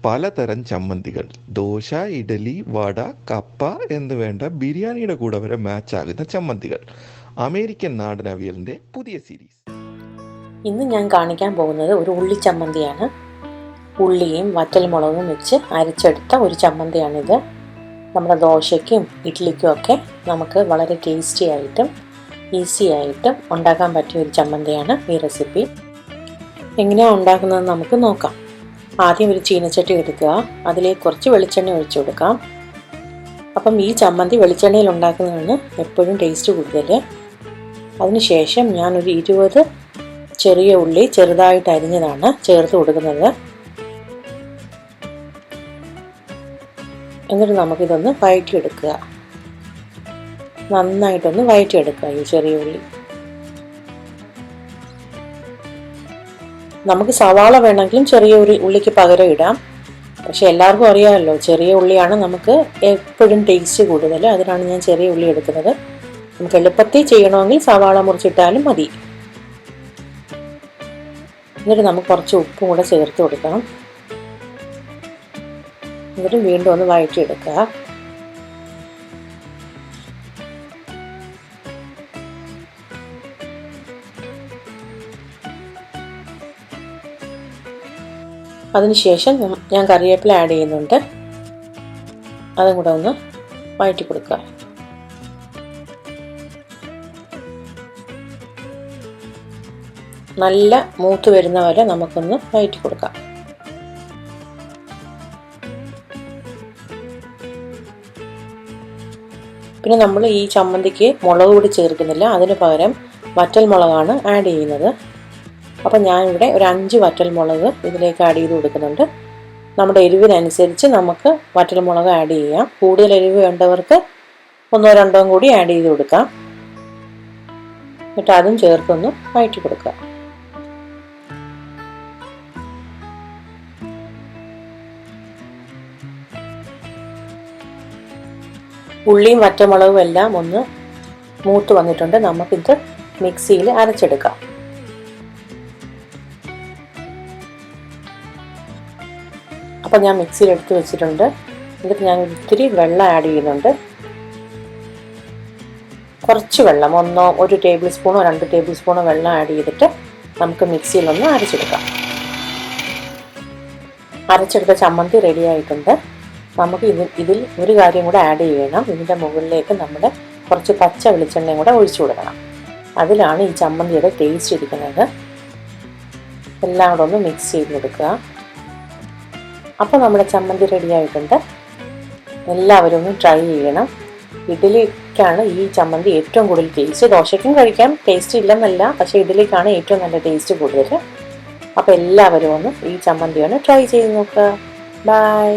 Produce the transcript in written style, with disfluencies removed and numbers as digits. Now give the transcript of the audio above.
പലതരം ചമ്മന്തികൾ. ദോശ, ഇഡലി, വട, കപ്പ എന്ന് വേണ്ട ബിരിയാണിയുടെ കൂടെ വരെ മാച്ച് ആകുന്ന ചമ്മന്തികൾ. അമേരിക്കൻ നാടൻ അവിയലിൻ്റെ പുതിയ സീരീസ്. ഇന്ന് ഞാൻ കാണിക്കാൻ പോകുന്നത് ഒരു ഉള്ളി ചമ്മന്തിയാണ്. ഉള്ളിയും വറ്റൽമുളകും വെച്ച് അരച്ചെടുത്ത ഒരു ചമ്മന്തിയാണിത്. നമ്മുടെ ദോശയ്ക്കും ഇഡ്ഡലിക്കും ഒക്കെ നമുക്ക് വളരെ ടേസ്റ്റി ആയിട്ടും ഈസി ആയിട്ടും ഉണ്ടാക്കാൻ പറ്റിയ ഒരു ചമ്മന്തിയാണ് ഈ റെസിപ്പി. എങ്ങനെയാണ് ഉണ്ടാക്കുന്നതെന്ന് നമുക്ക് നോക്കാം. ആദ്യം ഒരു ചീനച്ചട്ടി എടുക്കുക, അതിലേക്ക് കുറച്ച് വെളിച്ചെണ്ണ ഒഴിച്ചു കൊടുക്കാം. അപ്പം ഈ ചമ്മന്തി വെളിച്ചെണ്ണയിൽ ഉണ്ടാക്കുന്നതാണ് എപ്പോഴും ടേസ്റ്റ് കൂടുതൽ. അതിനുശേഷം ഞാനൊരു 20 ചെറിയ ഉള്ളി ചെറുതായിട്ട് അരിഞ്ഞതാണ് ചേർത്ത് കൊടുക്കുന്നത്. എന്നിട്ട് നമുക്കിതൊന്ന് വഴറ്റിയെടുക്കുക. നന്നായിട്ടൊന്ന് വഴറ്റിയെടുക്കുക ഈ ചെറിയ ഉള്ളി. നമുക്ക് സവാള വേണമെങ്കിലും ചെറിയ ഉള്ളിക്ക് പകരം ഇടാം. പക്ഷെ എല്ലാവർക്കും അറിയാമല്ലോ, ചെറിയ ഉള്ളിയാണ് നമുക്ക് എപ്പോഴും ടേസ്റ്റ് കൂടുതൽ. അതിനാണ് ഞാൻ ചെറിയ ഉള്ളി എടുക്കുന്നത്. നമുക്ക് എളുപ്പത്തിൽ ചെയ്യണമെങ്കിൽ സവാള മുറിച്ചിട്ടാലും മതി. എന്നിട്ട് നമുക്ക് കുറച്ച് ഉപ്പും കൂടെ ചേർത്ത് കൊടുക്കണം. എന്നിട്ട് വീണ്ടും ഒന്ന് വഴറ്റിയെടുക്കുക. അതിനുശേഷം ഞാൻ കറിവേപ്പില ആഡ് ചെയ്യുന്നുണ്ട്. അതും കൂടെ ഒന്ന് വഴറ്റി കൊടുക്കുക. നല്ല മൂത്ത് വരുന്ന വരെ നമുക്കൊന്ന് വഴറ്റി കൊടുക്കാം. പിന്നെ നമ്മൾ ഈ ചമ്മന്തിക്ക് മുളക് പൊടി ചേർക്കുന്നില്ല, അതിന് പകരം വറ്റൽമുളകാണ് ആഡ് ചെയ്യുന്നത്. അപ്പം ഞാനിവിടെ ഒരു 5 വറ്റൽമുളക് ഇതിലേക്ക് ആഡ് ചെയ്ത് കൊടുക്കുന്നുണ്ട്. നമ്മുടെ എരിവിനനുസരിച്ച് നമുക്ക് വറ്റൽമുളക് ആഡ് ചെയ്യാം. കൂടുതൽ എരിവ് വേണ്ടവർക്ക് 1 or 2 കൂടി ആഡ് ചെയ്ത് കൊടുക്കാം. എന്നിട്ട് അതും ചേർത്തൊന്ന് വഴറ്റി കൊടുക്കുക. ഉള്ളിയും വറ്റൽമുളകും എല്ലാം ഒന്ന് മൂത്ത് വന്നിട്ടുണ്ട്. നമുക്കിത് മിക്സിയിൽ അരച്ചെടുക്കാം. അപ്പം ഞാൻ മിക്സിയിൽ എടുത്ത് വെച്ചിട്ടുണ്ട്. എന്നിട്ട് ഞാൻ ഇത്തിരി വെള്ളം ആഡ് ചെയ്യുന്നുണ്ട്. കുറച്ച് വെള്ളം, 1 ടേബിൾ സ്പൂണോ 2 ടേബിൾ സ്പൂണോ വെള്ളം ആഡ് ചെയ്തിട്ട് നമുക്ക് മിക്സിയിലൊന്ന് അരച്ചെടുക്കാം. അരച്ചെടുത്ത ചമ്മന്തി റെഡി ആയിട്ടുണ്ട്. നമുക്ക് ഇതിൽ ഒരു കാര്യം കൂടെ ആഡ് ചെയ്യണം. ഇതിൻ്റെ മുകളിലേക്ക് നമ്മൾ കുറച്ച് പച്ച വെളിച്ചെണ്ണയും കൂടെ ഒഴിച്ചു കൊടുക്കണം. അതിലാണ് ഈ ചമ്മന്തിയുടെ ടേസ്റ്റ് ഇരിക്കുന്നത്. എല്ലാം കൂടെ ഒന്ന് മിക്സ് ചെയ്ത് കൊടുക്കുക. അപ്പോൾ നമ്മുടെ ചമ്മന്തി റെഡി ആയിട്ടുണ്ട്. എല്ലാവരും ഒന്ന് ട്രൈ ചെയ്യണം. ഇഡ്ഡലിക്കാണ് ഈ ചമ്മന്തി ഏറ്റവും കൂടുതൽ ടേസ്റ്റ്. ദോശയ്ക്കും കഴിക്കാം, ടേസ്റ്റ് ഇല്ലെന്നല്ല, പക്ഷേ ഇഡ്ഡലിക്കാണ് ഏറ്റവും നല്ല ടേസ്റ്റ് കൂടുതൽ. അപ്പോൾ എല്ലാവരും ഒന്ന് ഈ ചമ്മന്തി ഒന്ന് ട്രൈ ചെയ്ത് നോക്കുക. ബൈ.